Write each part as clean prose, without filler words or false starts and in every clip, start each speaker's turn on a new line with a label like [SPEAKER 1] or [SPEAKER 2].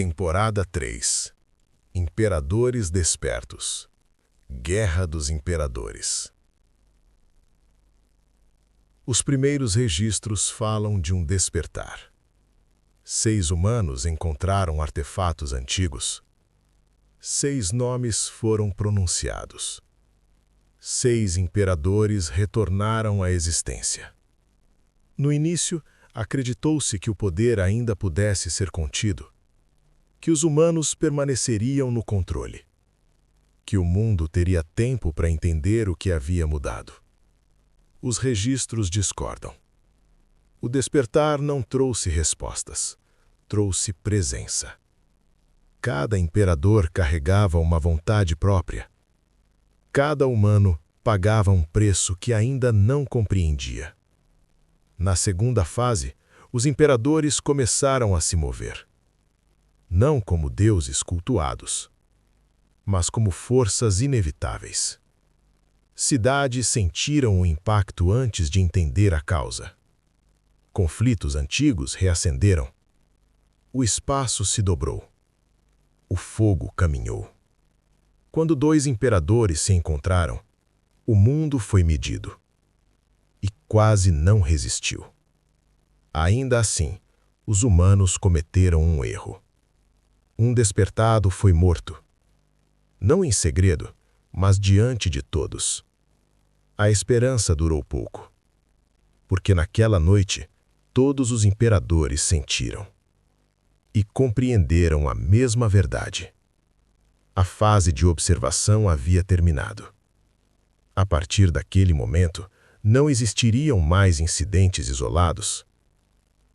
[SPEAKER 1] Temporada 3. Imperadores despertos. Guerra dos Imperadores. Os primeiros registros falam de um despertar. 6 humanos encontraram artefatos antigos. 6 nomes foram pronunciados. 6 imperadores retornaram à existência. No início, acreditou-se que o poder ainda pudesse ser contido, que os humanos permaneceriam no controle, que o mundo teria tempo para entender o que havia mudado. Os registros discordam. O despertar não trouxe respostas, trouxe presença. Cada imperador carregava uma vontade própria. Cada humano pagava um preço que ainda não compreendia. Na segunda fase, os imperadores começaram a se mover. Não como deuses cultuados, mas como forças inevitáveis. Cidades sentiram o impacto antes de entender a causa. Conflitos antigos reacenderam. O espaço se dobrou. O fogo caminhou. Quando 2 imperadores se encontraram, o mundo foi medido. E quase não resistiu. Ainda assim, os humanos cometeram um erro. Um despertado foi morto. Não em segredo, mas diante de todos. A esperança durou pouco. Porque naquela noite, todos os imperadores sentiram. E compreenderam a mesma verdade. A fase de observação havia terminado. A partir daquele momento, não existiriam mais incidentes isolados,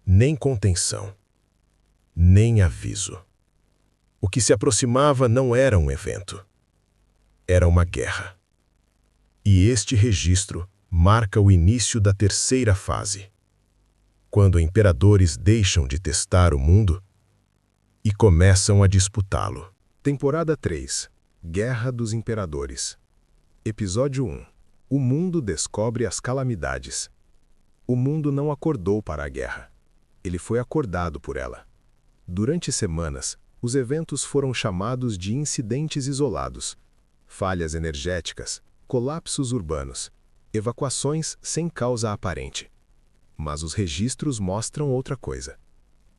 [SPEAKER 1] nem contenção, nem aviso. O que se aproximava não era um evento, era uma guerra. E este registro marca o início da terceira fase, quando imperadores deixam de testar o mundo e começam a disputá-lo. Temporada 3. Guerra dos Imperadores. Episódio 1. O mundo descobre as calamidades. O mundo não acordou para a guerra. Ele foi acordado por ela. Durante semanas, os eventos foram chamados de incidentes isolados, falhas energéticas, colapsos urbanos, evacuações sem causa aparente. Mas os registros mostram outra coisa.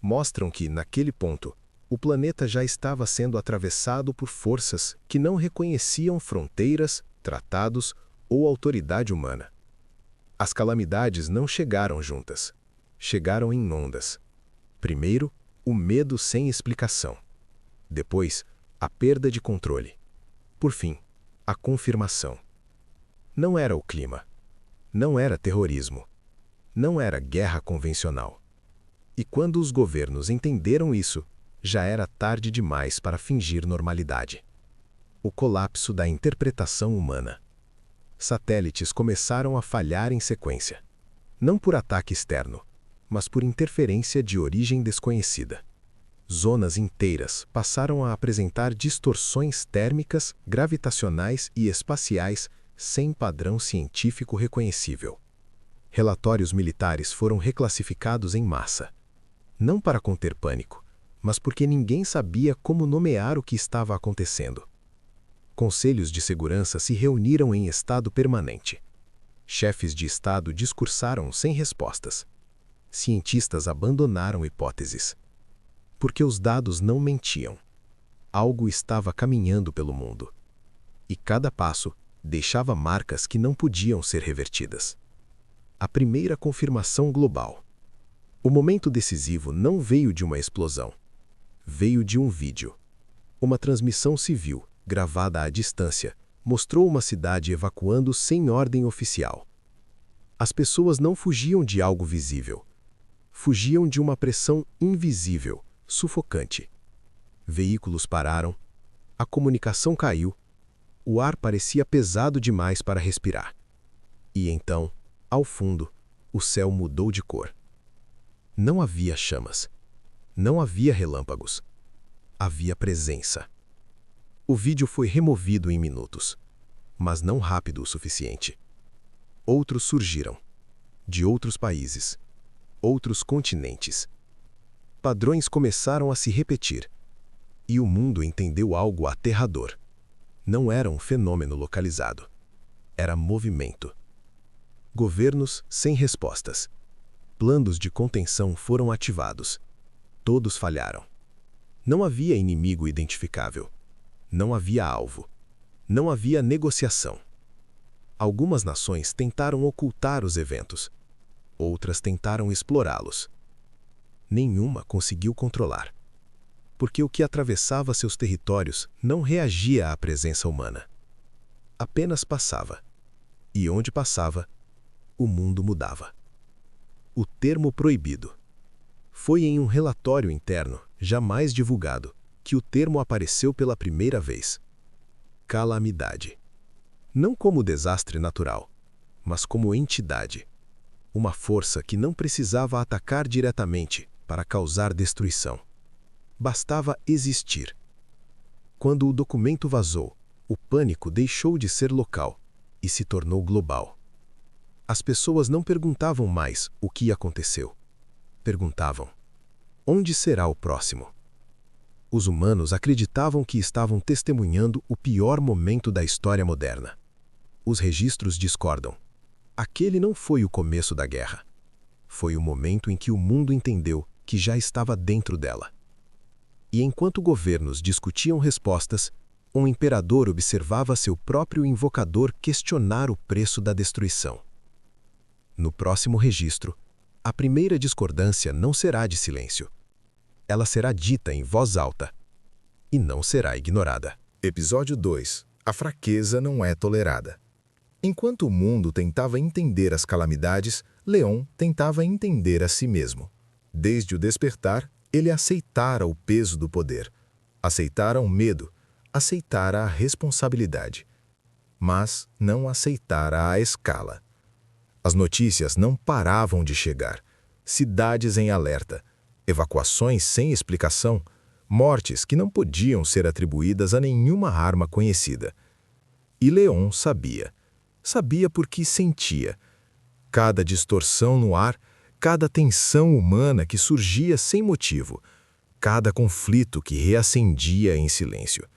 [SPEAKER 1] Mostram que, naquele ponto, o planeta já estava sendo atravessado por forças que não reconheciam fronteiras, tratados ou autoridade humana. As calamidades não chegaram juntas. Chegaram em ondas. Primeiro, o medo sem explicação. Depois, a perda de controle. Por fim, a confirmação. Não era o clima. Não era terrorismo. Não era guerra convencional. E quando os governos entenderam isso, já era tarde demais para fingir normalidade. O colapso da interpretação humana. Satélites começaram a falhar em sequência. Não por ataque externo, mas por interferência de origem desconhecida. Zonas inteiras passaram a apresentar distorções térmicas, gravitacionais e espaciais sem padrão científico reconhecível. Relatórios militares foram reclassificados em massa. Não para conter pânico, mas porque ninguém sabia como nomear o que estava acontecendo. Conselhos de segurança se reuniram em estado permanente. Chefes de Estado discursaram sem respostas. Cientistas abandonaram hipóteses. Porque os dados não mentiam. Algo estava caminhando pelo mundo. E cada passo deixava marcas que não podiam ser revertidas. A primeira confirmação global. O momento decisivo não veio de uma explosão. Veio de um vídeo. Uma transmissão civil, gravada à distância, mostrou uma cidade evacuando sem ordem oficial. As pessoas não fugiam de algo visível. Fugiam de uma pressão invisível, sufocante. Veículos pararam, a comunicação caiu, o ar parecia pesado demais para respirar. E então, ao fundo, o céu mudou de cor. Não havia chamas. Não havia relâmpagos. Havia presença. O vídeo foi removido em minutos, mas não rápido o suficiente. Outros surgiram, de outros países, outros continentes. Padrões começaram a se repetir,
[SPEAKER 2] E o mundo entendeu algo aterrador. Não era um fenômeno localizado. Era movimento. Governos sem respostas. Planos de contenção foram ativados. Todos falharam. Não havia inimigo identificável. Não havia alvo. Não havia negociação. Algumas nações tentaram ocultar os eventos. Outras tentaram explorá-los. Nenhuma conseguiu controlar. Porque o que atravessava seus territórios não reagia à presença humana. Apenas passava. E onde passava, o mundo mudava. O termo proibido. Foi em um relatório interno, jamais divulgado, que o termo apareceu pela primeira vez. Calamidade. Não como desastre natural, mas como entidade. Uma força que não precisava atacar diretamente para causar destruição. Bastava existir. Quando o documento vazou, o pânico deixou de ser local e se tornou global. As pessoas não perguntavam mais o que aconteceu. Perguntavam: onde será o próximo? Os humanos acreditavam que estavam testemunhando o pior momento da história moderna. Os registros discordam. Aquele não foi o começo da guerra. Foi o momento em que o mundo entendeu que já estava dentro dela. E enquanto governos discutiam respostas, um imperador observava seu próprio invocador questionar o preço da destruição. No próximo registro, a primeira discordância não será de silêncio. Ela será dita em voz alta e não será ignorada.
[SPEAKER 1] Episódio 2. A fraqueza não é tolerada. Enquanto o mundo tentava entender as calamidades, Leon tentava entender a si mesmo. Desde o despertar, ele aceitara o peso do poder, aceitara o medo, aceitara a responsabilidade. Mas não aceitara a escala. As notícias não paravam de chegar. Cidades em alerta, evacuações sem explicação, mortes que não podiam ser atribuídas a nenhuma arma conhecida. E Leon sabia. Sabia porque sentia. Cada distorção no ar, cada tensão humana que surgia sem motivo, cada conflito que reacendia em silêncio.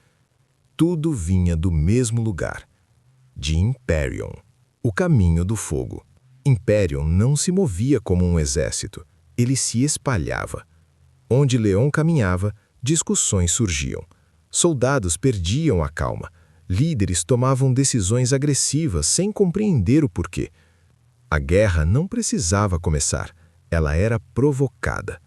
[SPEAKER 1] Tudo vinha do mesmo lugar, de Imperium, o caminho do fogo. Imperium não se movia como um exército, ele se espalhava. Onde Leon caminhava, discussões surgiam. Soldados perdiam a calma. Líderes tomavam decisões agressivas sem compreender o porquê. A guerra não precisava começar, ela era provocada.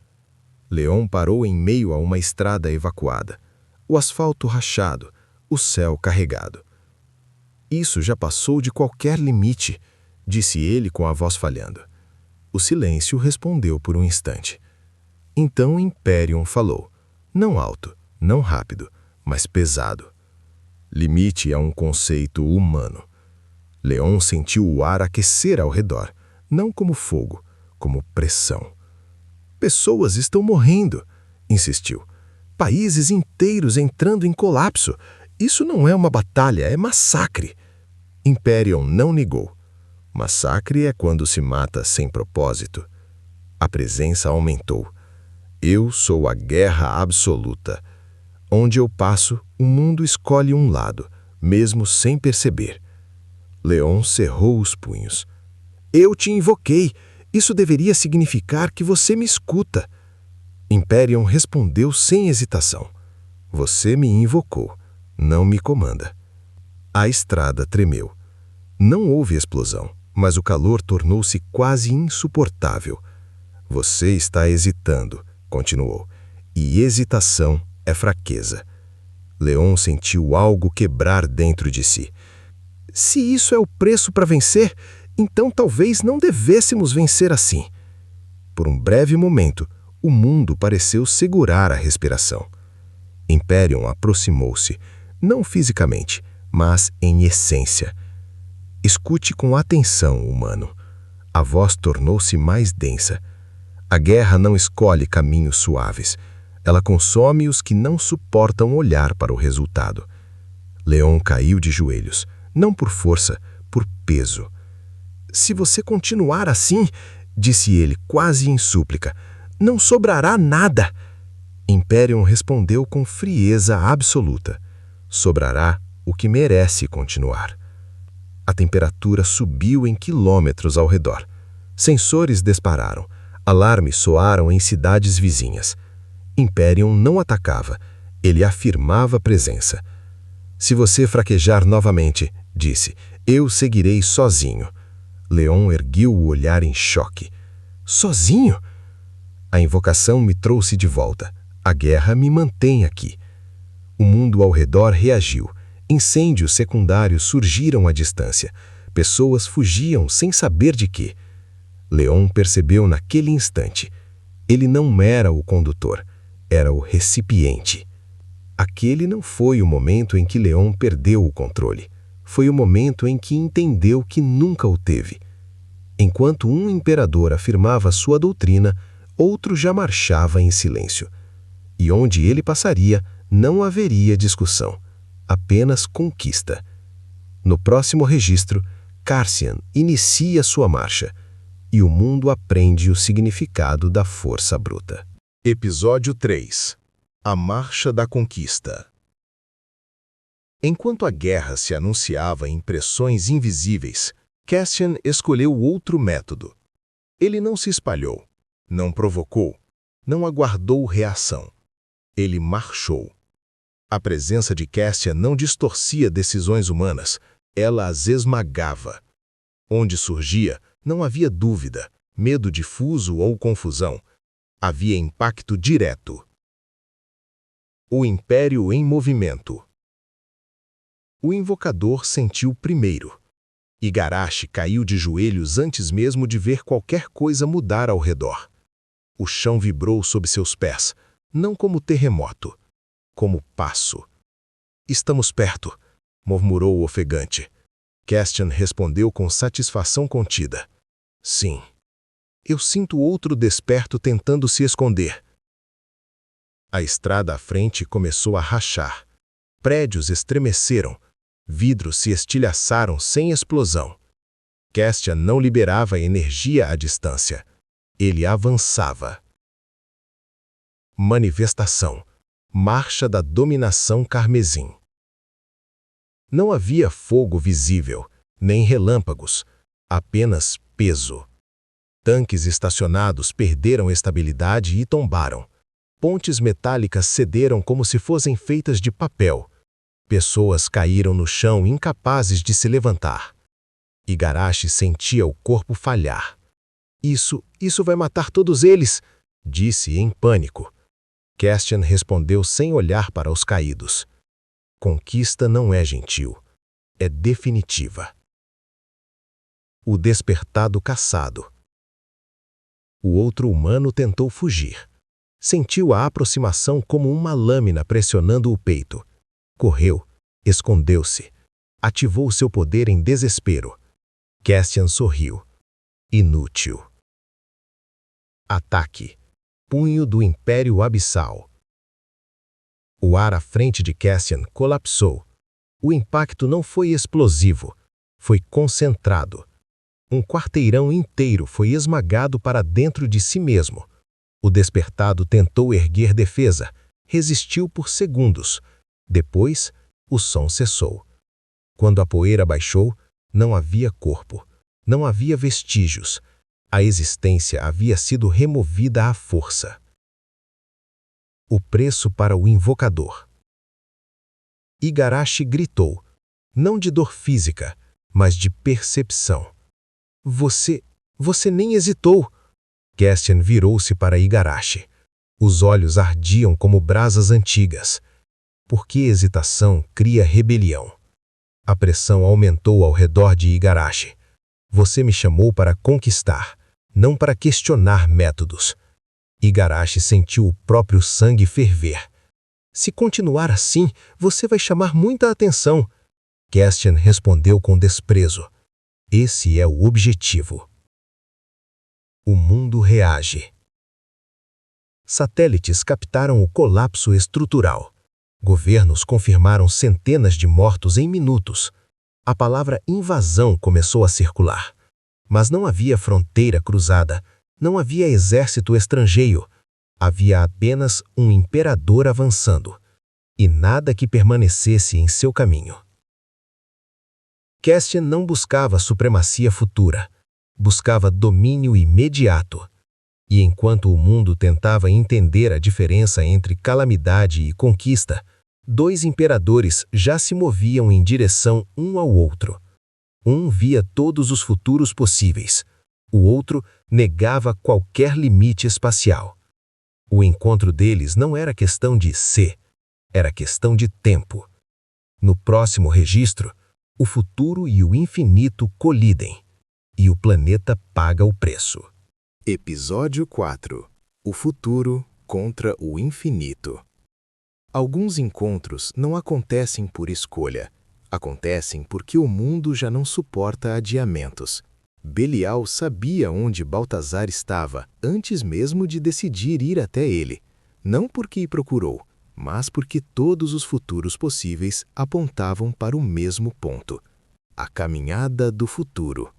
[SPEAKER 1] Leon parou em meio a uma estrada evacuada. O asfalto rachado, o céu carregado. Isso já passou de qualquer limite, disse ele com a voz falhando. O silêncio respondeu por um instante. Então Imperium falou, não alto, não rápido, mas pesado. Limite é um conceito humano. Leon sentiu o ar aquecer ao redor, não como fogo, como pressão. Pessoas estão morrendo, insistiu. Países inteiros entrando em colapso. Isso não é uma batalha, é massacre. Imperium não negou. Massacre é quando se mata sem propósito. A presença aumentou. Eu sou a guerra absoluta. Onde eu passo, o mundo escolhe um lado, mesmo sem perceber. Leon cerrou os punhos. Eu te invoquei. Isso deveria significar que você me escuta. Imperium respondeu sem hesitação. Você me invocou, não me comanda. A estrada tremeu. Não houve explosão, mas o calor tornou-se quase insuportável. Você está hesitando, continuou, e hesitação é fraqueza. Leon sentiu algo quebrar dentro de si. Se isso é o preço para vencer, então talvez não devêssemos vencer assim. Por um breve momento, o mundo pareceu segurar a respiração. Imperium aproximou-se, não fisicamente, mas em essência. Escute com atenção, humano. A voz tornou-se mais densa. A guerra não escolhe caminhos suaves. Ela consome os que não suportam olhar para o resultado. Leon caiu de joelhos, não por força, por peso. Se você continuar assim, disse ele quase em súplica, não sobrará nada.
[SPEAKER 2] Imperium respondeu com frieza absoluta. Sobrará o que merece continuar. A temperatura subiu em quilômetros ao redor. Sensores dispararam. Alarmes soaram em cidades vizinhas. Imperium não atacava. Ele afirmava presença. Se você fraquejar novamente, disse, eu seguirei sozinho. Leon ergueu o olhar em choque. Sozinho? A invocação me trouxe de volta. A guerra me mantém aqui. O mundo ao redor reagiu. Incêndios secundários surgiram à distância. Pessoas fugiam sem saber de quê. Leon percebeu naquele instante. Ele não era o condutor, era o recipiente. Aquele não foi o momento em que Leon perdeu o controle. Foi o momento em que entendeu que nunca o teve. Enquanto um imperador afirmava sua doutrina, outro já marchava em silêncio. E onde ele passaria, não haveria discussão, apenas conquista. No próximo registro, Cassian inicia sua marcha, e o mundo aprende o significado da força bruta.
[SPEAKER 1] Episódio 3. A Marcha da Conquista. Enquanto a guerra se anunciava em pressões invisíveis, Cassian escolheu outro método. Ele não se espalhou, não provocou, não aguardou reação. Ele marchou. A presença de Cassian não distorcia decisões humanas, ela as esmagava. Onde surgia, não havia dúvida, medo difuso ou confusão. Havia impacto direto. O Império em movimento. O invocador sentiu primeiro. Igarashi caiu de joelhos antes mesmo de ver qualquer coisa mudar ao redor. O chão vibrou sob seus pés, não como terremoto, como passo. Estamos perto, murmurou o ofegante. Castian respondeu com satisfação contida. Sim. Eu sinto outro desperto tentando se esconder. A estrada à frente começou a rachar. Prédios estremeceram. Vidros se estilhaçaram sem explosão. Castian não liberava energia à distância. Ele avançava. Manifestação. Marcha da dominação carmesim. Não havia fogo visível, nem relâmpagos, apenas peso. Tanques estacionados perderam estabilidade e tombaram. Pontes metálicas cederam como se fossem feitas de papel. Pessoas caíram no chão incapazes de se levantar. Igarashi sentia o corpo falhar. Isso vai matar todos eles, disse em pânico. Castian respondeu sem olhar para os caídos. Conquista não é gentil, é definitiva. O despertado caçado. O outro humano tentou fugir. Sentiu a aproximação como uma lâmina pressionando o peito. Correu, escondeu-se. Ativou seu poder em desespero. Castian sorriu. Inútil. Ataque. Punho do Império Abissal. O ar à frente de Castian colapsou. O impacto não foi explosivo, foi concentrado. Um quarteirão inteiro foi esmagado para dentro de si mesmo. O despertado tentou erguer defesa, resistiu por segundos. Depois, o som cessou. Quando a poeira baixou, não havia corpo, não havia vestígios. A existência havia sido removida à força. O preço para o invocador. Igarashi gritou, não de dor física, mas de percepção. Você nem hesitou. Castian virou-se para Igarashi. Os olhos ardiam como brasas antigas. Porque hesitação cria rebelião. A pressão aumentou ao redor de Igarashi. Você me chamou para conquistar, não para questionar métodos. Igarashi sentiu o próprio sangue ferver. Se continuar assim, você vai chamar muita atenção. Castian respondeu com desprezo. Esse é o objetivo. O mundo reage. Satélites captaram o colapso estrutural. Governos confirmaram centenas de mortos em minutos. A palavra invasão começou a circular. Mas não havia fronteira cruzada, não havia exército estrangeiro.
[SPEAKER 2] Havia apenas um imperador avançando, e nada que permanecesse em seu caminho. Castian não buscava supremacia futura, buscava domínio imediato. E enquanto o mundo tentava entender a diferença entre calamidade e conquista, dois imperadores já se moviam em direção um ao outro. Um via todos os futuros possíveis, o outro negava qualquer limite espacial. O encontro deles não era questão de se, era questão de tempo. No próximo registro, o futuro e o infinito colidem, e o planeta paga o preço.
[SPEAKER 1] Episódio 4. O futuro contra o infinito. Alguns encontros não acontecem por escolha. Acontecem porque o mundo já não suporta adiamentos. Belial sabia onde Baltazar estava antes mesmo de decidir ir até ele. Não porque procurou, mas porque todos os futuros possíveis apontavam para o mesmo ponto. A caminhada do futuro.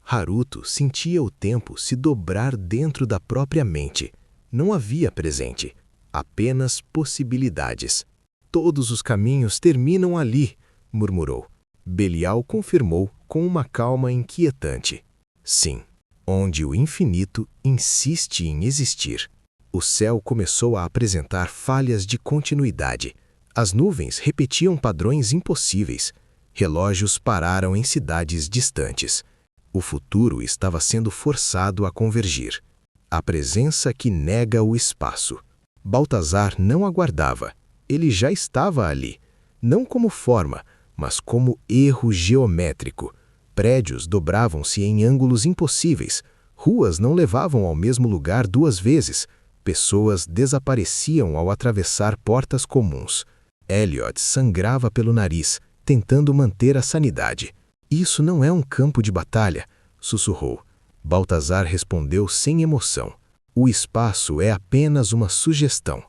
[SPEAKER 1] Haruto sentia o tempo se dobrar dentro da própria mente. Não havia presente, apenas possibilidades. Todos os caminhos terminam ali, murmurou. Belial confirmou com uma calma inquietante. Sim, onde o infinito insiste em existir. O céu começou a apresentar falhas de continuidade. As nuvens repetiam padrões impossíveis. Relógios pararam em cidades distantes. O futuro estava sendo forçado a convergir. A presença que nega o espaço. Baltazar não aguardava. Ele já estava ali. Não como forma, mas como erro geométrico. Prédios dobravam-se em ângulos impossíveis. Ruas não levavam ao mesmo lugar duas vezes. Pessoas desapareciam ao atravessar portas comuns. Elliot sangrava pelo nariz, tentando manter a sanidade. Isso não é um campo de batalha, sussurrou. Baltazar respondeu sem emoção. O espaço é apenas uma sugestão.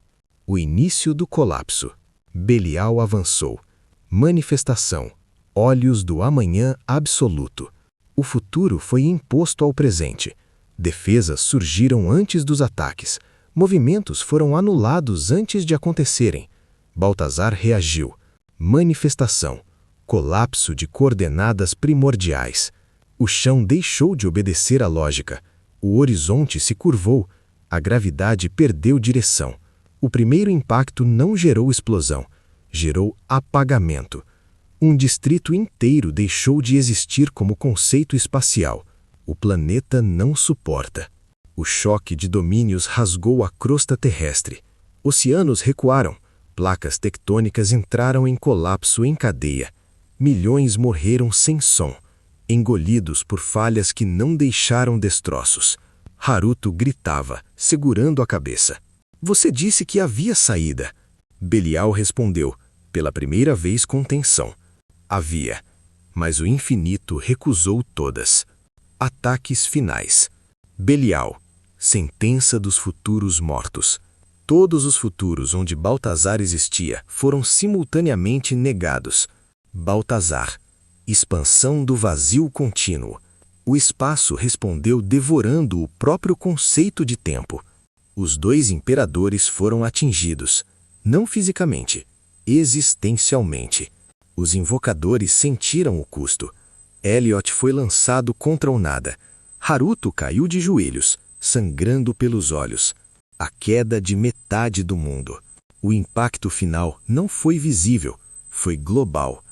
[SPEAKER 1] O início do colapso. Belial avançou. Manifestação. Olhos do amanhã absoluto. O futuro foi imposto ao presente. Defesas surgiram antes dos ataques. Movimentos foram anulados antes de acontecerem. Baltazar reagiu. Manifestação. Colapso de coordenadas primordiais. O chão deixou de obedecer à lógica. O horizonte se curvou. A gravidade perdeu direção. O primeiro impacto não gerou explosão. Gerou apagamento. Um distrito inteiro deixou de existir como conceito espacial. O planeta não suporta. O choque de domínios rasgou a crosta terrestre. Oceanos recuaram. Placas tectônicas entraram em colapso em cadeia. Milhões morreram sem som, engolidos por falhas que não deixaram destroços. Haruto gritava, segurando a cabeça. Você disse que havia saída. Belial respondeu, pela primeira vez com tensão. Havia, mas o infinito recusou todas. Ataques finais. Belial, sentença dos futuros mortos. Todos os futuros onde Baltazar existia foram simultaneamente negados. Baltazar, expansão do vazio contínuo. O espaço respondeu devorando o próprio conceito de tempo. Os dois imperadores foram atingidos, não fisicamente, existencialmente. Os invocadores sentiram o custo. Elliot foi lançado contra o nada. Haruto caiu de joelhos, sangrando pelos olhos. A queda de metade do mundo. O impacto final não foi visível, foi global.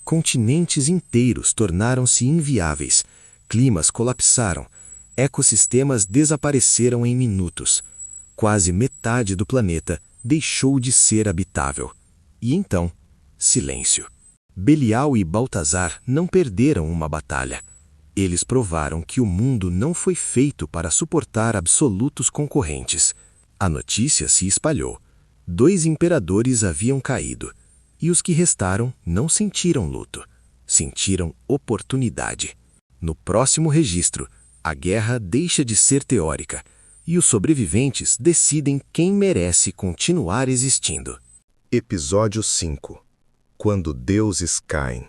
[SPEAKER 1] Continentes inteiros tornaram-se inviáveis. Climas colapsaram. Ecossistemas desapareceram em minutos. Quase metade do planeta deixou de ser habitável. E então, silêncio. Belial e Baltazar não perderam uma batalha. Eles provaram que o mundo não foi feito para suportar absolutos concorrentes. A notícia se espalhou. 2 imperadores haviam caído. E os que restaram não sentiram luto. Sentiram oportunidade. No próximo registro, a guerra deixa de ser teórica. E os sobreviventes decidem quem merece continuar existindo. Episódio 5. Quando deuses caem.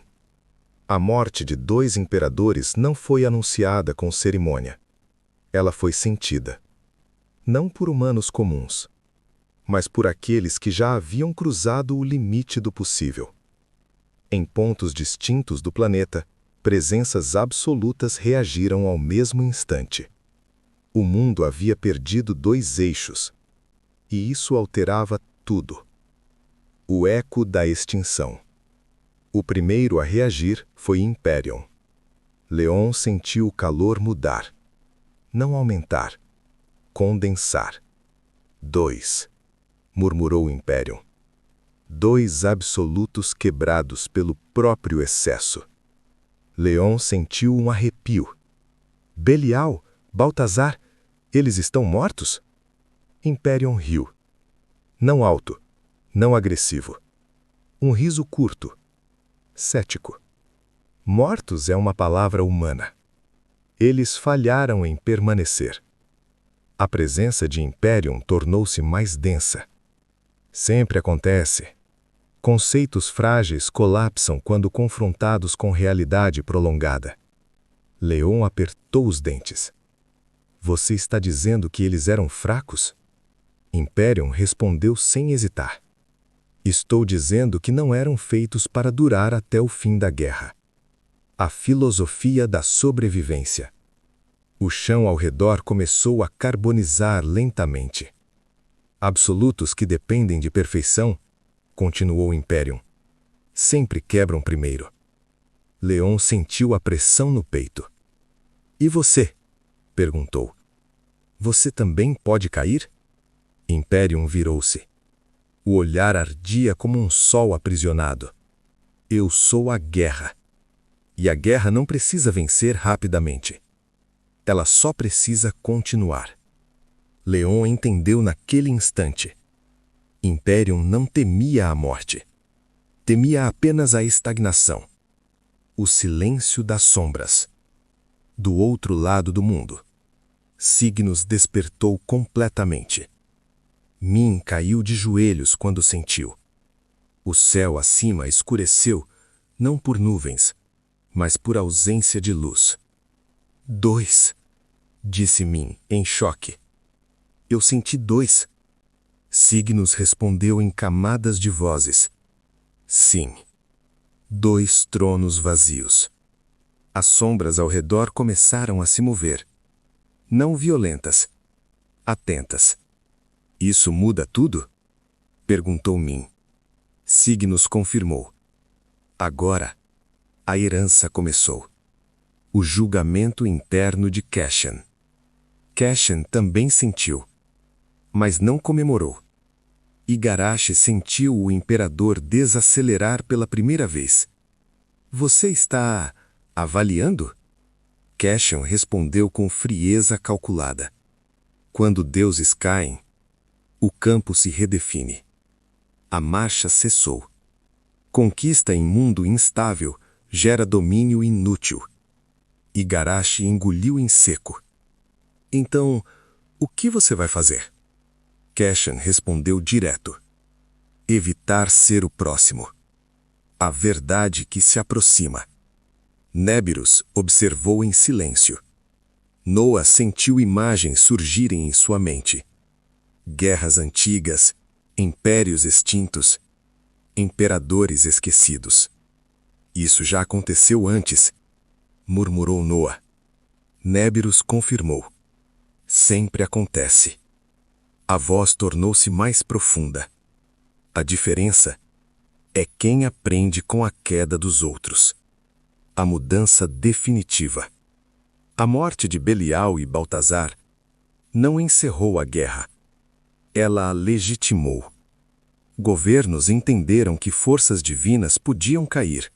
[SPEAKER 1] A morte de 2 imperadores não foi anunciada com cerimônia. Ela foi sentida. Não por humanos comuns,
[SPEAKER 2] mas por aqueles que já haviam cruzado o limite do possível. Em pontos distintos do planeta, presenças absolutas reagiram ao mesmo instante. O mundo havia perdido 2 eixos, e isso alterava tudo. O eco da extinção. O primeiro a reagir foi Imperium. Leon sentiu o calor mudar, não aumentar, condensar. 2, murmurou o Imperium. 2 absolutos quebrados pelo próprio excesso. Leon sentiu um arrepio. Belial, Baltazar, eles estão mortos? Imperium riu. Não alto, não agressivo. Um riso curto, cético. Mortos é uma palavra humana. Eles falharam em permanecer. A presença de Imperium tornou-se mais densa. Sempre acontece. Conceitos frágeis colapsam quando confrontados com realidade prolongada. Leon apertou os dentes. Você está dizendo que eles eram fracos? Imperium respondeu sem hesitar. Estou dizendo que não eram feitos para durar até o fim da guerra. A filosofia da sobrevivência. O chão ao redor começou a carbonizar lentamente. Absolutos que dependem de perfeição, continuou Imperium, sempre quebram primeiro. Leon sentiu a pressão no peito. E você? Perguntou. Você também pode cair? Imperium virou-se. O olhar ardia como um sol aprisionado. Eu sou a guerra. E a guerra não precisa vencer rapidamente. Ela só precisa continuar. Leon entendeu naquele instante. Imperium não temia a morte. Temia apenas a estagnação. O silêncio das sombras. Do outro lado do mundo. Signos despertou completamente. Min caiu de joelhos quando sentiu. O céu acima escureceu, não por nuvens, mas por ausência de luz. 2, disse Min, em choque. Eu senti 2. Signos respondeu em camadas de vozes. Sim. 2 tronos vazios. As sombras ao redor começaram a se mover. Não violentas. Atentas. Isso muda tudo? Perguntou Min. Signos confirmou. Agora, a herança começou. O julgamento interno de Cashen. Cashen também sentiu, mas não comemorou. Igarashi sentiu o imperador desacelerar pela primeira vez. Você está avaliando? Cashen respondeu com frieza calculada. Quando deuses caem, o campo se redefine. A marcha cessou. Conquista em mundo instável gera domínio inútil. Igarashi engoliu em seco. Então, o que você vai fazer? Cashen respondeu direto. Evitar ser o próximo. A verdade que se aproxima. Nebirus observou em silêncio. Noah sentiu imagens surgirem em sua mente. Guerras antigas, impérios extintos, imperadores esquecidos. Isso já aconteceu antes, murmurou Noah. Nebirus confirmou. Sempre acontece. A voz tornou-se mais profunda. A diferença é quem aprende com a queda dos outros. A mudança definitiva. A morte de Belial e Baltazar não encerrou a guerra. Ela a legitimou. Governos entenderam que forças divinas podiam cair.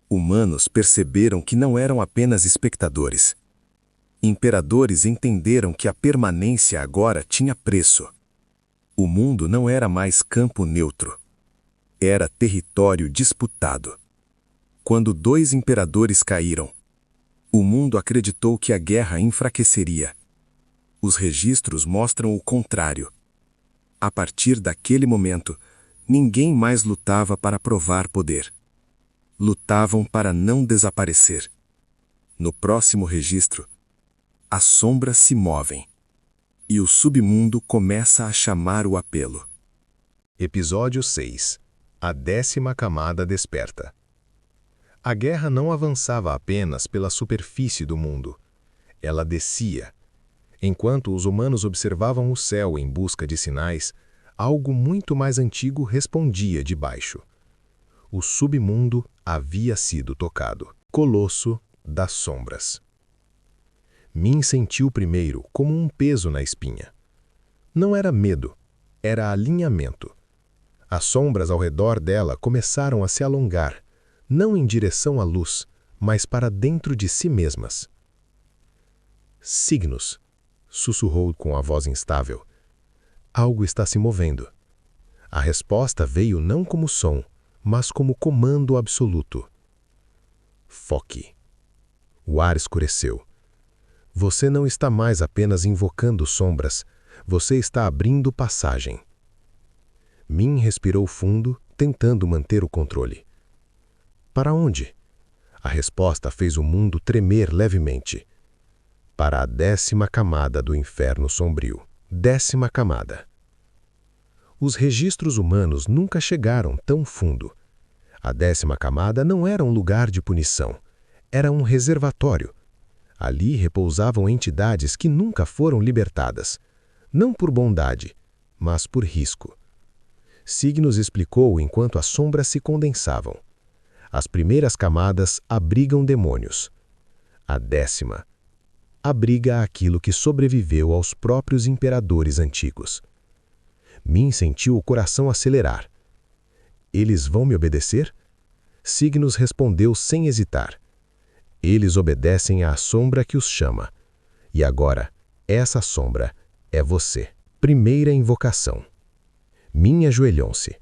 [SPEAKER 2] Humanos perceberam que não eram apenas espectadores. Imperadores entenderam que a permanência agora tinha preço. O mundo não era mais campo neutro. Era território disputado. Quando 2 imperadores caíram, o mundo acreditou que a guerra enfraqueceria. Os registros mostram o contrário. A partir daquele momento, ninguém mais lutava para provar poder. Lutavam para não desaparecer. No próximo registro, as sombras se movem. E o submundo começa a chamar o apelo. Episódio 6. A 10ª camada desperta. A guerra não avançava apenas pela superfície do mundo. Ela descia. Enquanto os humanos observavam o céu em busca de sinais, algo muito mais antigo respondia de baixo. O submundo havia sido tocado. Colosso das sombras. Min sentiu primeiro como um peso na espinha. Não era medo, era alinhamento. As sombras ao redor dela começaram a se alongar, não em direção à luz, mas para dentro de si mesmas. Signos, sussurrou com a voz instável. Algo está se movendo. A resposta veio não como som, mas como comando absoluto. Foque. O ar escureceu. Você não está mais apenas invocando sombras, você está abrindo passagem. Min respirou fundo, tentando manter o controle. Para onde? A resposta fez o mundo tremer levemente. Para a 10ª camada do inferno sombrio. 10ª camada. Os registros humanos nunca chegaram tão fundo. A 10ª camada não era um lugar de punição. Era um reservatório. Ali repousavam entidades que nunca foram libertadas. Não por bondade, mas por risco. Signos explicou enquanto as sombras se condensavam. As primeiras camadas abrigam demônios. A 10ª abriga aquilo que sobreviveu aos próprios imperadores antigos. Min sentiu o coração acelerar. Eles vão me obedecer? Signos respondeu sem hesitar. Eles obedecem à sombra que os chama. E agora, essa sombra é você. Primeira invocação. Min ajoelhou-se.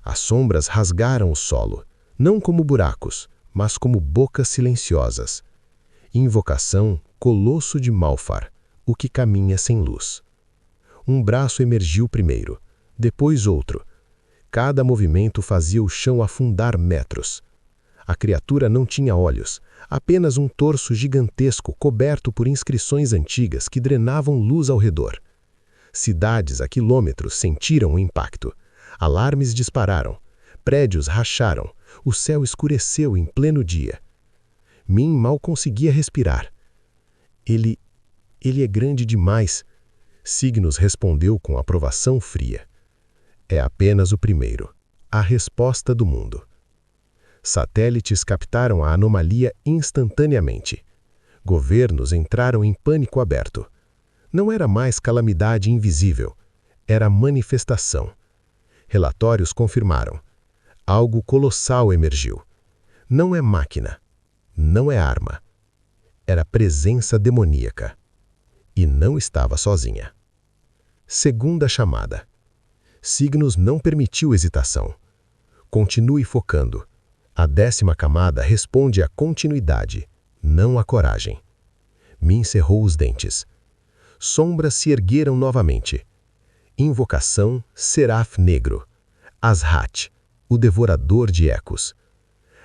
[SPEAKER 2] As sombras rasgaram o solo, não como buracos, mas como bocas silenciosas. Invocação Colosso de Malfar, o que caminha sem luz. Um braço emergiu primeiro, depois outro. Cada movimento fazia o chão afundar metros. A criatura não tinha olhos, apenas um torso gigantesco coberto por inscrições antigas que drenavam luz ao redor. Cidades a quilômetros sentiram o impacto. Alarmes dispararam. Prédios racharam. O céu escureceu em pleno dia. Min mal conseguia respirar. Ele é grande demais. Signos respondeu com aprovação fria. É apenas o primeiro. A resposta do mundo. Satélites captaram a anomalia instantaneamente. Governos entraram em pânico aberto. Não era mais calamidade invisível, era manifestação. Relatórios confirmaram. Algo colossal emergiu. Não é máquina, não é arma. Era presença demoníaca. E não estava sozinha. Segunda chamada. Signos não permitiu hesitação. Continue focando. A 10ª camada responde à continuidade, não à coragem. Min cerrou os dentes. Sombras se ergueram novamente. Invocação Seraf Negro. Azrat, o devorador de ecos.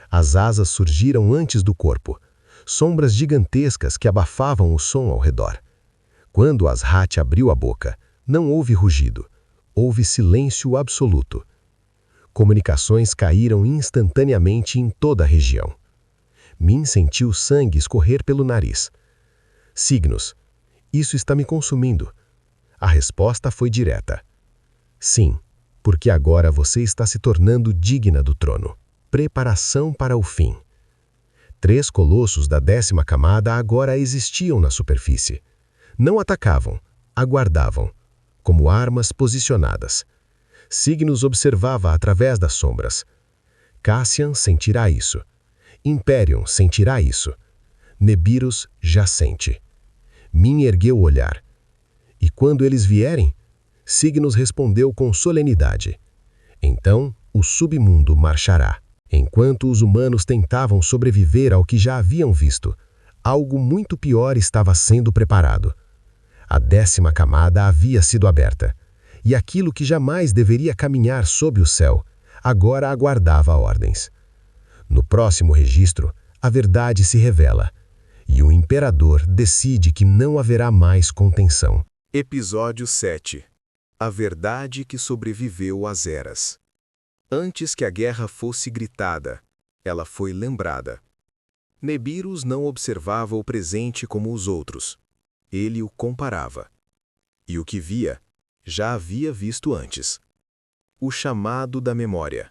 [SPEAKER 2] As asas surgiram antes do corpo. Sombras gigantescas que abafavam o som ao redor. Quando Azrat abriu a boca, não houve rugido. Houve silêncio absoluto. Comunicações caíram instantaneamente em toda a região. Min sentiu sangue escorrer pelo nariz. Signos. Isso está me consumindo. A resposta foi direta. Sim, porque agora você está se tornando digna do trono. Preparação para o fim. 3 colossos da 10ª camada agora existiam na superfície. Não atacavam, aguardavam, como armas posicionadas. Signos observava através das sombras. Cassian sentirá isso. Imperium sentirá isso. Nebiros já sente. Min ergueu o olhar. E quando eles vierem? Signos respondeu com solenidade. Então, o submundo marchará. Enquanto os humanos tentavam sobreviver ao que já haviam visto, algo muito pior estava sendo preparado. A 10ª camada havia sido aberta. E aquilo que jamais deveria caminhar sob o céu, agora aguardava ordens. No próximo registro, a verdade se revela. E o imperador decide que não haverá mais contenção. Episódio 7. A verdade que sobreviveu às eras. Antes que a guerra fosse gritada, ela foi lembrada. Nebiros não observava o presente como os outros. Ele o comparava. E o que via, já havia visto antes. O chamado da memória.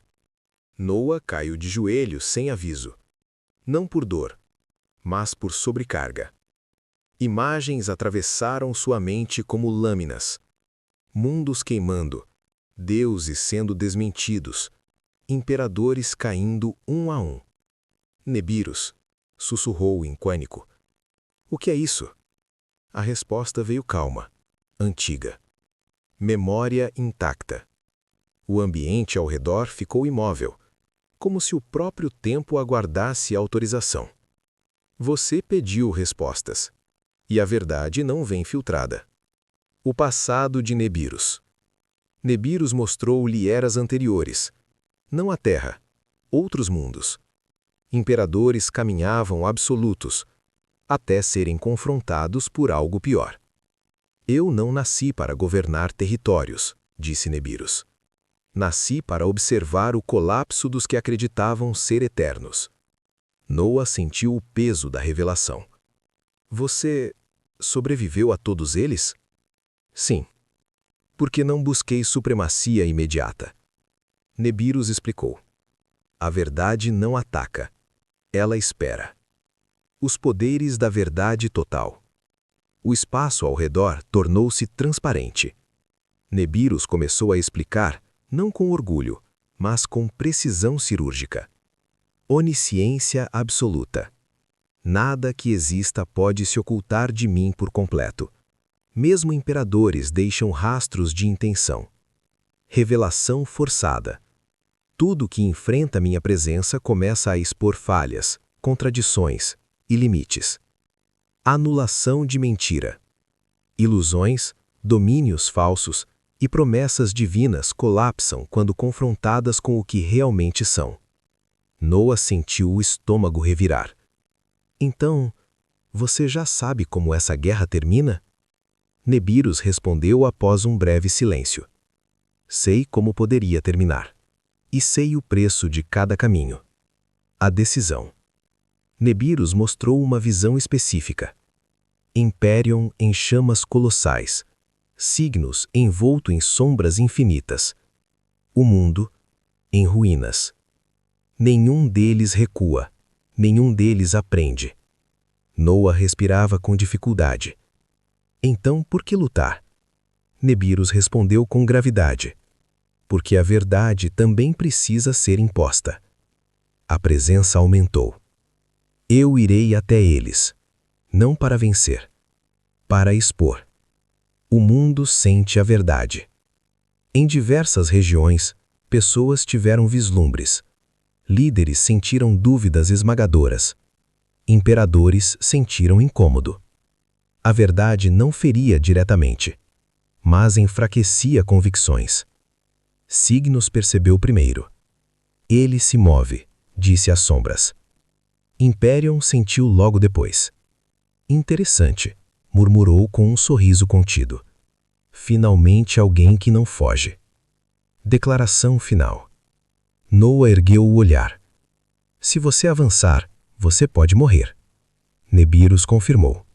[SPEAKER 2] Noa caiu de joelhos sem aviso. Não por dor, mas por sobrecarga. Imagens atravessaram sua mente como lâminas. Mundos queimando, deuses sendo desmentidos, imperadores caindo um a um. Nebiros, sussurrou em pânico. O que é isso? A resposta veio calma, antiga. Memória intacta. O ambiente ao redor ficou imóvel, como se o próprio tempo aguardasse autorização. Você pediu respostas, e a verdade não vem filtrada. O passado de Nebiros. Nebiros mostrou-lhe eras anteriores. Não a Terra, outros mundos. Imperadores caminhavam absolutos, até serem confrontados por algo pior. Eu não nasci para governar territórios, disse Nebiros. Nasci para observar o colapso dos que acreditavam ser eternos. Noa sentiu o peso da revelação. Você sobreviveu a todos eles? Sim. Porque não busquei supremacia imediata. Nebiros explicou. A verdade não ataca. Ela espera. Os poderes da verdade total. O espaço ao redor tornou-se transparente. Nebiros começou a explicar, não com orgulho, mas com precisão cirúrgica. Onisciência absoluta. Nada que exista pode se ocultar de mim por completo. Mesmo imperadores deixam rastros de intenção. Revelação forçada. Tudo que enfrenta minha presença começa a expor falhas, contradições e limites. Anulação de mentira. Ilusões, domínios falsos e promessas divinas colapsam quando confrontadas com o que realmente são. Noa sentiu o estômago revirar. Então, você já sabe como essa guerra termina? Nebiros respondeu após um breve silêncio. Sei como poderia terminar. E sei o preço de cada caminho. A decisão. Nebiros mostrou uma visão específica. Imperium em chamas colossais. Signos envolto em sombras infinitas. O mundo em ruínas. Nenhum deles recua. Nenhum deles aprende. Noa respirava com dificuldade. Então, por que lutar? Nebiros respondeu com gravidade. Porque a verdade também precisa ser imposta. A presença aumentou. Eu irei até eles, não para vencer, para expor. O mundo sente a verdade. Em diversas regiões, pessoas tiveram vislumbres. Líderes sentiram dúvidas esmagadoras. Imperadores sentiram incômodo. A verdade não feria diretamente, mas enfraquecia convicções. Signos percebeu primeiro. Ele se move, disse às sombras. Imperium sentiu logo depois. Interessante, murmurou com um sorriso contido. Finalmente alguém que não foge. Declaração final. Noa ergueu o olhar. Se você avançar, você pode morrer. Nebiros confirmou.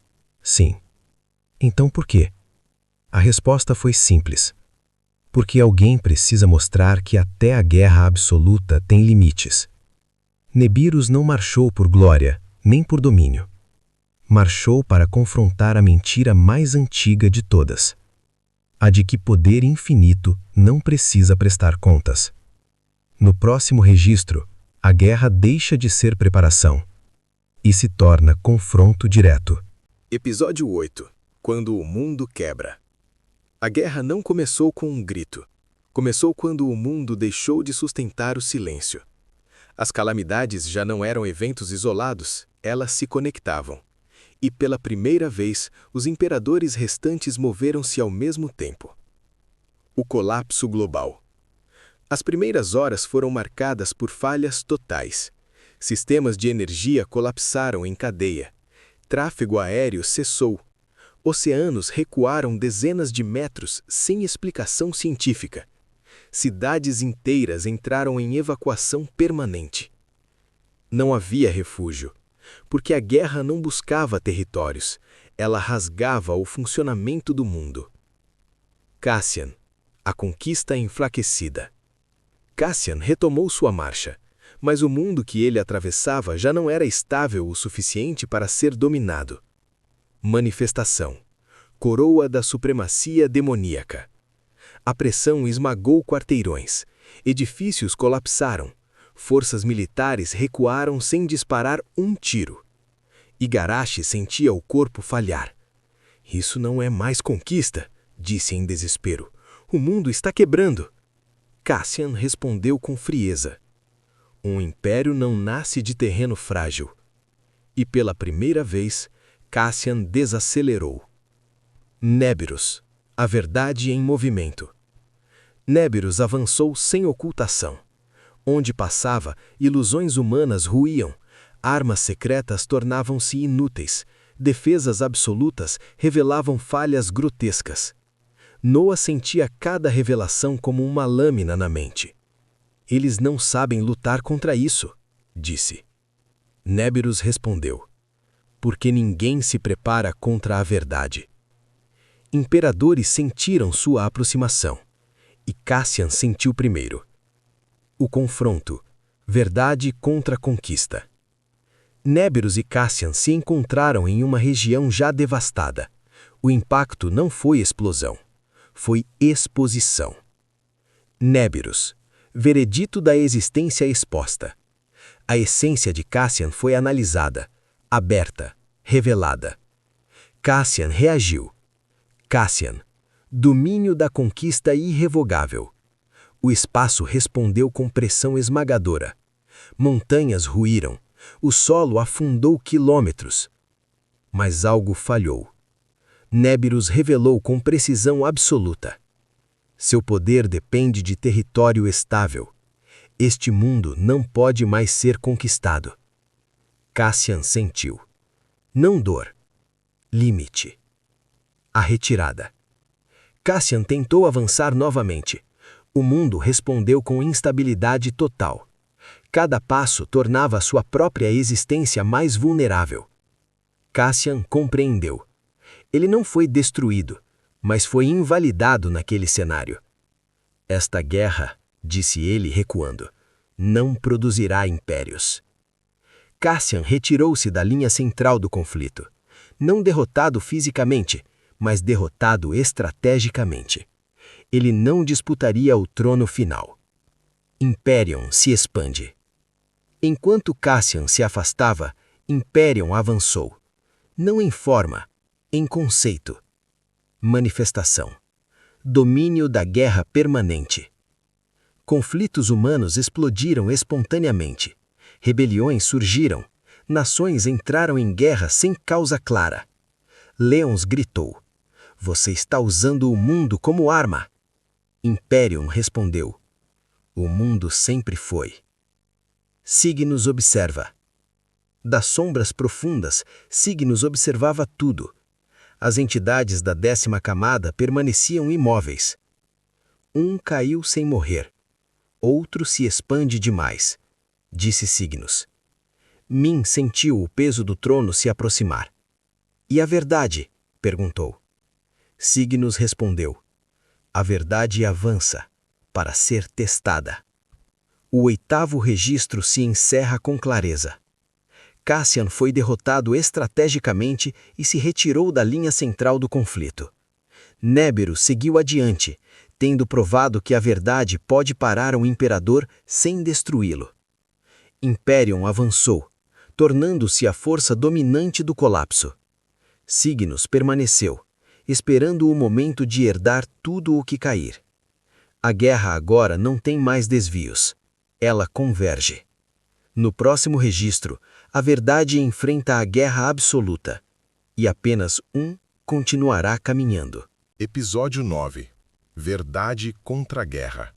[SPEAKER 2] Sim. Então por quê? A resposta foi simples. Porque alguém precisa mostrar que até a guerra absoluta tem limites. Nebiros não marchou por glória, nem por domínio. Marchou para confrontar a mentira mais antiga de todas. A de que poder infinito não precisa prestar contas. No próximo registro, a guerra deixa de ser preparação e se torna confronto direto. Episódio 8. Quando o mundo quebra. A guerra não começou com um grito. Começou quando o mundo deixou de sustentar o silêncio. As calamidades já não eram eventos isolados, elas se conectavam. E pela primeira vez, os imperadores restantes moveram-se ao mesmo tempo. O colapso global. As primeiras horas foram marcadas por falhas totais. Sistemas de energia colapsaram em cadeia. Tráfego aéreo cessou. Oceanos recuaram dezenas de metros sem explicação científica. Cidades inteiras entraram em evacuação permanente. Não havia refúgio, porque a guerra não buscava territórios, ela rasgava o funcionamento do mundo. Cassian, a conquista enfraquecida. Cassian retomou sua marcha, mas o mundo que ele atravessava já não era estável o suficiente para ser dominado. Manifestação. Coroa da supremacia demoníaca. A pressão esmagou quarteirões. Edifícios colapsaram. Forças militares recuaram sem disparar um tiro. Igarashi sentia o corpo falhar. Isso não é mais conquista, disse em desespero. O mundo está quebrando. Cassian respondeu com frieza. Um império não nasce de terreno frágil. E pela primeira vez, Cassian desacelerou. Néberos, a verdade em movimento. Néberos avançou sem ocultação. Onde passava, ilusões humanas ruíam, armas secretas tornavam-se inúteis, defesas absolutas revelavam falhas grotescas. Noah sentia cada revelação como uma lâmina na mente. Eles não sabem lutar contra isso, disse. Néberos respondeu. Porque ninguém se prepara contra a verdade. Imperadores sentiram sua aproximação, e Cassian sentiu primeiro. O confronto, verdade contra conquista. Néberos e Cassian se encontraram em uma região já devastada. O impacto não foi explosão, foi exposição. Néberos, veredito da existência exposta. A essência de Cassian foi analisada, aberta, revelada. Cassian reagiu. Cassian, domínio da conquista irrevogável. O espaço respondeu com pressão esmagadora. Montanhas ruíram, o solo afundou quilômetros. Mas algo falhou. Néberos revelou com precisão absoluta. Seu poder depende de território estável. Este mundo não pode mais ser conquistado. Cassian sentiu. Não dor. Limite. A retirada. Cassian tentou avançar novamente. O mundo respondeu com instabilidade total. Cada passo tornava sua própria existência mais vulnerável. Cassian compreendeu. Ele não foi destruído, mas foi invalidado naquele cenário. Esta guerra, disse ele recuando, não produzirá impérios. Cassian retirou-se da linha central do conflito. Não derrotado fisicamente, mas derrotado estrategicamente. Ele não disputaria o trono final. Imperium se expande. Enquanto Cassian se afastava, Imperium avançou. Não em forma, em conceito. Manifestação. Domínio da guerra permanente. Conflitos humanos explodiram espontaneamente. Rebeliões surgiram. Nações entraram em guerra sem causa clara. Leons gritou. Você está usando o mundo como arma. Imperium respondeu. O mundo sempre foi. Signos observa. Das sombras profundas, Signos observava tudo. As entidades da 10ª camada permaneciam imóveis. Um caiu sem morrer. Outro se expande demais, disse Signos. Min sentiu o peso do trono se aproximar. E a verdade? Perguntou. Signos respondeu. A verdade avança, para ser testada. O 8º registro se encerra com clareza. Cassian foi derrotado estrategicamente e se retirou da linha central do conflito. Néberos seguiu adiante, tendo provado que a verdade pode parar um imperador sem destruí-lo. Imperium avançou, tornando-se a força dominante do colapso. Signos permaneceu, esperando o momento de herdar tudo o que cair. A guerra agora não tem mais desvios. Ela converge. No próximo registro, a verdade enfrenta a guerra absoluta. E apenas um continuará caminhando.
[SPEAKER 1] Episódio 9. Verdade contra a guerra.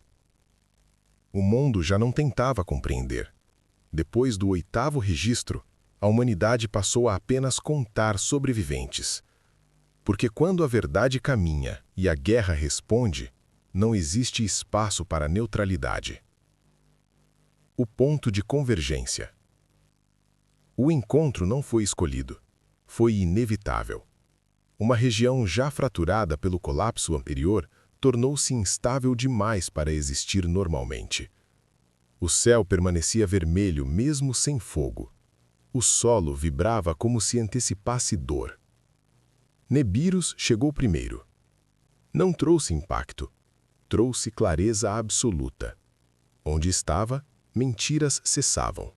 [SPEAKER 1] O mundo já não tentava compreender. Depois do 8º registro, a humanidade passou a apenas contar sobreviventes. Porque quando a verdade caminha e a guerra responde, não existe espaço para neutralidade. O ponto de convergência. O encontro não foi escolhido, foi inevitável. Uma região já fraturada pelo colapso anterior tornou-se instável demais para existir normalmente. O céu permanecia vermelho mesmo sem fogo. O solo vibrava como se antecipasse dor. Nibiru's chegou primeiro. Não trouxe impacto, trouxe clareza absoluta. Onde estava, mentiras cessavam.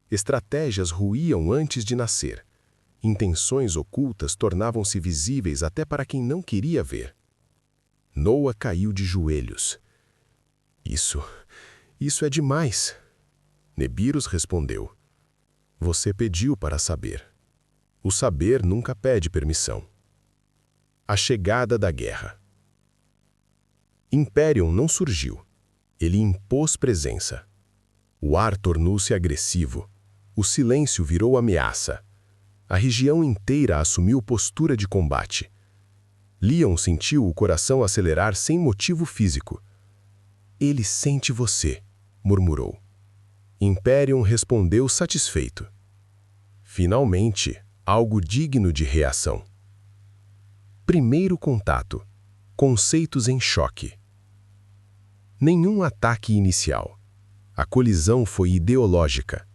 [SPEAKER 1] Estratégias ruíam antes de nascer. Intenções ocultas tornavam-se visíveis até para quem não queria ver. Noah caiu de joelhos. Isso é demais. Nibiru's respondeu. Você pediu para saber. O saber nunca pede permissão. A chegada da guerra. Imperium não surgiu. Ele impôs presença. O ar tornou-se agressivo. O silêncio virou ameaça. A região inteira assumiu postura de combate. Leon sentiu o coração acelerar sem motivo físico. Ele sente você, murmurou. Imperium respondeu satisfeito. Finalmente, algo digno de reação. Primeiro contato. Conceitos em choque. Nenhum ataque inicial. A colisão foi ideológica.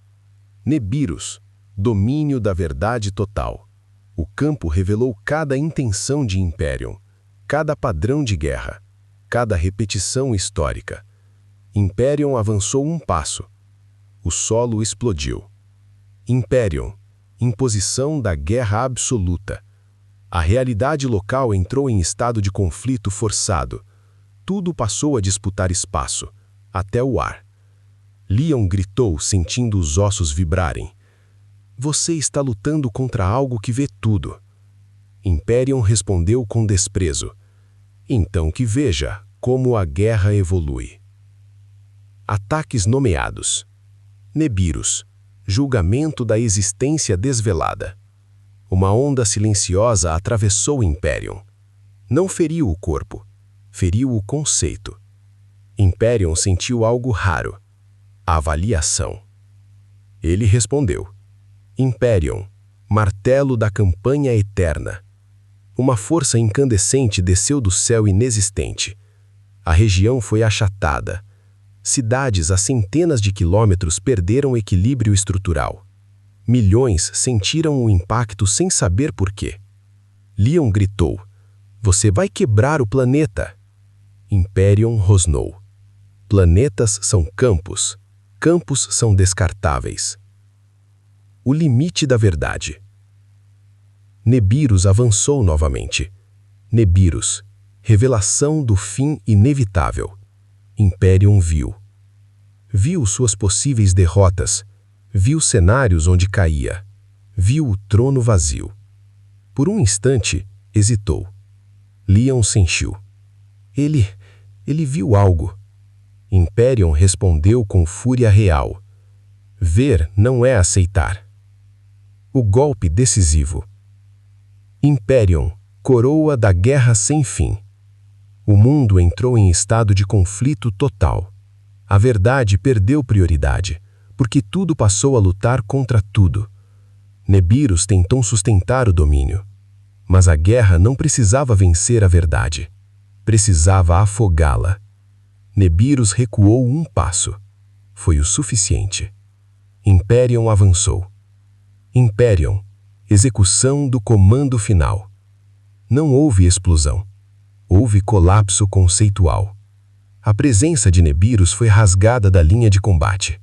[SPEAKER 1] Nibiru's, domínio da verdade total. O campo revelou cada intenção de Imperium, cada padrão de guerra, cada repetição histórica. Imperium avançou um passo. O solo explodiu. Imperium, imposição da guerra absoluta. A realidade local entrou em estado de conflito forçado. Tudo passou a disputar espaço, até o ar. Leon gritou, sentindo os ossos vibrarem. Você está lutando contra algo que vê tudo. Imperium respondeu com desprezo. Então que veja como a guerra evolui. Ataques nomeados. Nibiru's, julgamento da existência desvelada. Uma onda silenciosa atravessou o Imperium. Não feriu o corpo, feriu o conceito. Imperium sentiu algo raro. A avaliação. Ele respondeu. Imperium, martelo da campanha eterna. Uma força incandescente desceu do céu inexistente. A região foi achatada. Cidades a centenas de quilômetros perderam equilíbrio estrutural. Milhões sentiram o impacto sem saber por quê. Leon gritou. Você vai quebrar o planeta. Imperium rosnou. Planetas são campos. Campos são descartáveis. O limite da verdade. Nibiru's avançou novamente. Nibiru's, revelação do fim inevitável. Imperium viu. Viu suas possíveis derrotas. Viu cenários onde caía. Viu o trono vazio. Por um instante, hesitou. Leon sentiu. Ele viu algo. Imperium respondeu com fúria real. Ver não é aceitar. O golpe decisivo. Imperium, coroa da guerra sem fim. O mundo entrou em estado de conflito total. A verdade perdeu prioridade, porque tudo passou a lutar contra tudo. Nibiru's tentou sustentar o domínio. Mas a guerra não precisava vencer a verdade. Precisava afogá-la. Nibiru's recuou um passo. Foi o suficiente. Imperium avançou. Imperium, execução do comando final. Não houve explosão. Houve colapso conceitual. A presença de Nibiru's foi rasgada da linha de combate.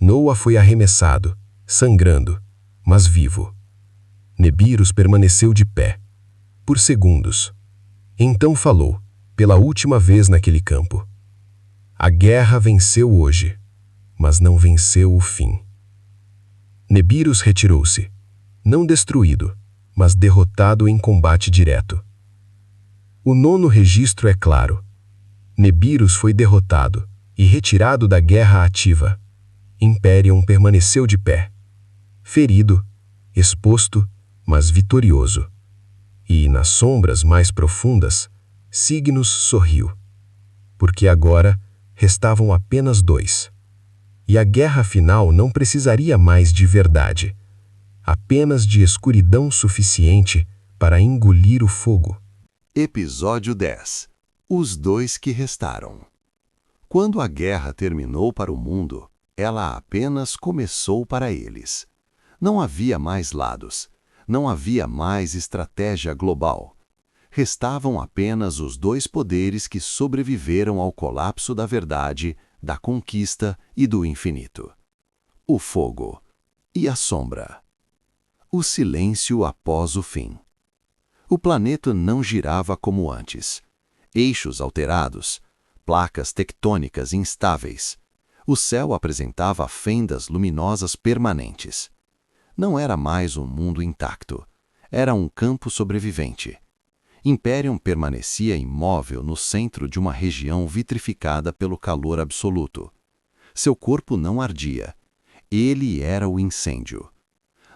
[SPEAKER 1] Noah foi arremessado, sangrando, mas vivo. Nibiru's permaneceu de pé, por segundos. Então falou, pela última vez naquele campo. A guerra venceu hoje, mas não venceu o fim. Nibiru's retirou-se, não destruído, mas derrotado em combate direto. O nono registro é claro. Nibiru's foi derrotado e retirado da guerra ativa. Imperium permaneceu de pé, ferido, exposto, mas vitorioso.
[SPEAKER 2] E, nas sombras mais profundas, Signos sorriu, porque agora restavam apenas 2. E a guerra final não precisaria mais de verdade, apenas de escuridão suficiente para engolir o fogo.
[SPEAKER 3] Episódio 10. Os dois que restaram. Quando a guerra terminou para o mundo, ela apenas começou para eles. Não havia mais lados, não havia mais estratégia global. Restavam apenas os dois poderes que sobreviveram ao colapso da verdade, da conquista e do infinito: o fogo e a sombra. O silêncio após o fim. O planeta não girava como antes. Eixos alterados, placas tectônicas instáveis. O céu apresentava fendas luminosas permanentes. Não era mais um mundo intacto. Era um campo sobrevivente. Imperium permanecia imóvel no centro de uma região vitrificada pelo calor absoluto. Seu corpo não ardia. Ele era o incêndio.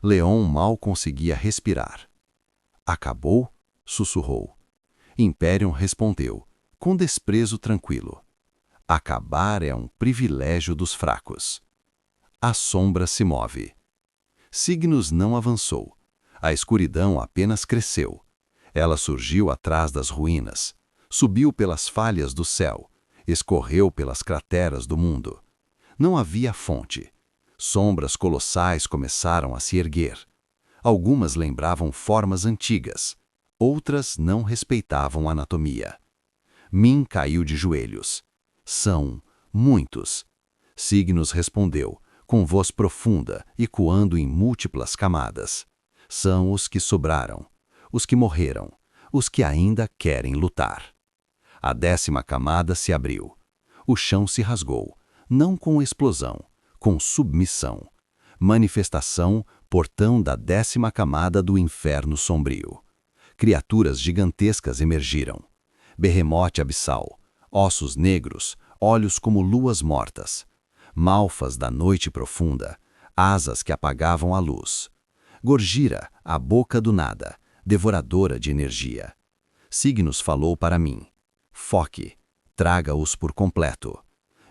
[SPEAKER 3] Leon mal conseguia respirar. Acabou? Sussurrou. Imperium respondeu, com desprezo tranquilo. Acabar é um privilégio dos fracos. A sombra se move. Signos não avançou. A escuridão apenas cresceu. Ela surgiu atrás das ruínas, subiu pelas falhas do céu, escorreu pelas crateras do mundo. Não havia fonte. Sombras colossais começaram a se erguer. Algumas lembravam formas antigas, outras não respeitavam a anatomia. Min caiu de joelhos. São muitos. Signos respondeu, com voz profunda, ecoando em múltiplas camadas. São os que sobraram, os que morreram, os que ainda querem lutar. A 10ª camada se abriu. O chão se rasgou, não com explosão, com submissão. Manifestação, portão da 10ª camada do inferno sombrio. Criaturas gigantescas emergiram. Berremote abissal, ossos negros, olhos como luas mortas. Malfas da noite profunda, asas que apagavam a luz. Gorgira, a boca do nada, devoradora de energia. Signos falou para mim. Foque, traga-os por completo.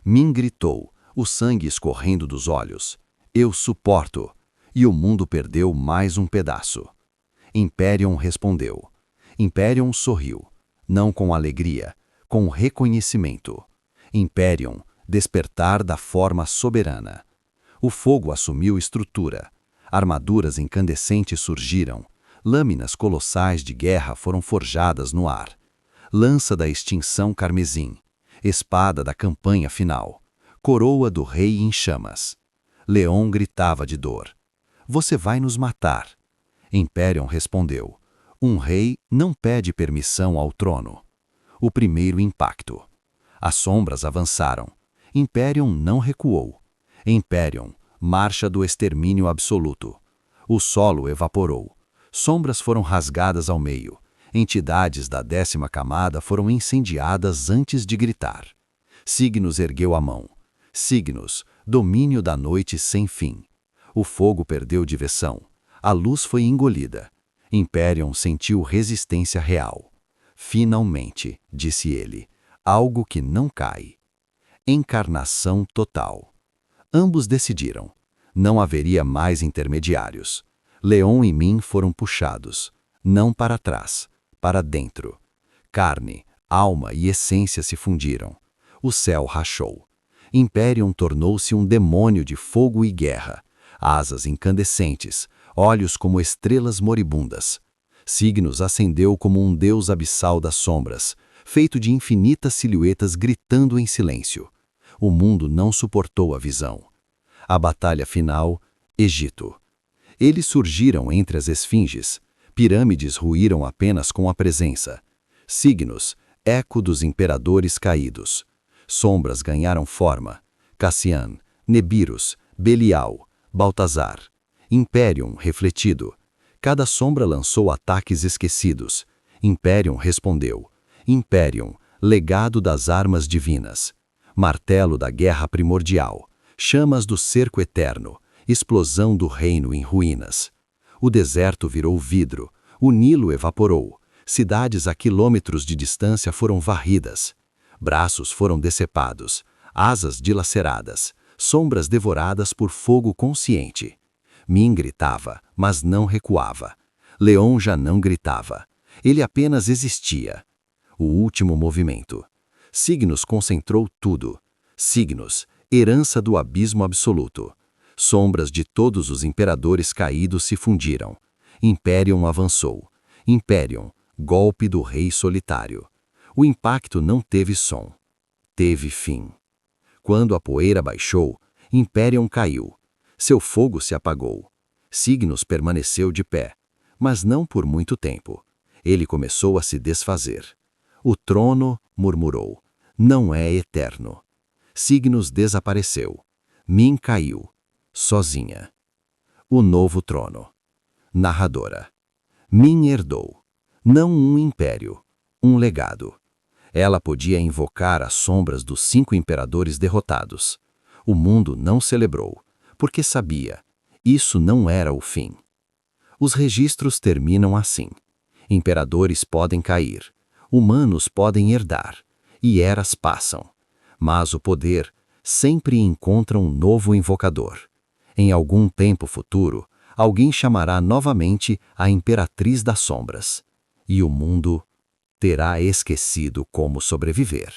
[SPEAKER 3] Min gritou, o sangue escorrendo dos olhos. Eu suporto. E o mundo perdeu mais um pedaço. Imperium respondeu. Imperium sorriu, não com alegria, com reconhecimento. Imperium, despertar da forma soberana. O fogo assumiu estrutura. Armaduras incandescentes surgiram. Lâminas colossais de guerra foram forjadas no ar. Lança da extinção carmesim. Espada da campanha final. Coroa do rei em chamas. Leon gritava de dor. Você vai nos matar. Imperium respondeu. Um rei não pede permissão ao trono. O primeiro impacto. As sombras avançaram. Imperium não recuou. Imperium, marcha do extermínio absoluto. O solo evaporou. Sombras foram rasgadas ao meio. Entidades da 10ª camada foram incendiadas antes de gritar. Signos ergueu a mão. Signos, domínio da noite sem fim. O fogo perdeu direção. A luz foi engolida. Imperium sentiu resistência real. Finalmente, disse ele, algo que não cai. Encarnação total. Ambos decidiram. Não haveria mais intermediários. Leon e Min foram puxados. Não para trás, para dentro. Carne, alma e essência se fundiram. O céu rachou. Imperium tornou-se um demônio de fogo e guerra. Asas incandescentes, olhos como estrelas moribundas. Signos ascendeu como um deus abissal das sombras, feito de infinitas silhuetas gritando em silêncio. O mundo não suportou a visão. A batalha final, Egito. Eles surgiram entre as esfinges. Pirâmides ruíram apenas com a presença. Signos, eco dos imperadores caídos. Sombras ganharam forma. Cassian, Nebiros, Belial, Baltazar. Imperium refletido. Cada sombra lançou ataques esquecidos. Imperium respondeu. Imperium, legado das armas divinas. Martelo da guerra primordial. Chamas do cerco eterno. Explosão do reino em ruínas. O deserto virou vidro. O Nilo evaporou. Cidades a quilômetros de distância foram varridas. Braços foram decepados, asas dilaceradas, sombras devoradas por fogo consciente. Min gritava, mas não recuava. Leon já não gritava. Ele apenas existia. O último movimento. Signos concentrou tudo. Signos, herança do abismo absoluto. Sombras de todos os imperadores caídos se fundiram. Imperium avançou. Imperium, golpe do rei solitário. O impacto não teve som. Teve fim. Quando a poeira baixou, Imperium caiu. Seu fogo se apagou. Signos permaneceu de pé, mas não por muito tempo. Ele começou a se desfazer. O trono, murmurou, não é eterno. Signos desapareceu. Min caiu, sozinha. O novo trono. Narradora. Min herdou. Não um império, um legado. Ela podia invocar as sombras dos 5 imperadores derrotados. O mundo não celebrou, porque sabia, isso não era o fim. Os registros terminam assim. Imperadores podem cair, humanos podem herdar, e eras passam. Mas o poder sempre encontra um novo invocador. Em algum tempo futuro, alguém chamará novamente a Imperatriz das Sombras. E o mundo terá esquecido como sobreviver.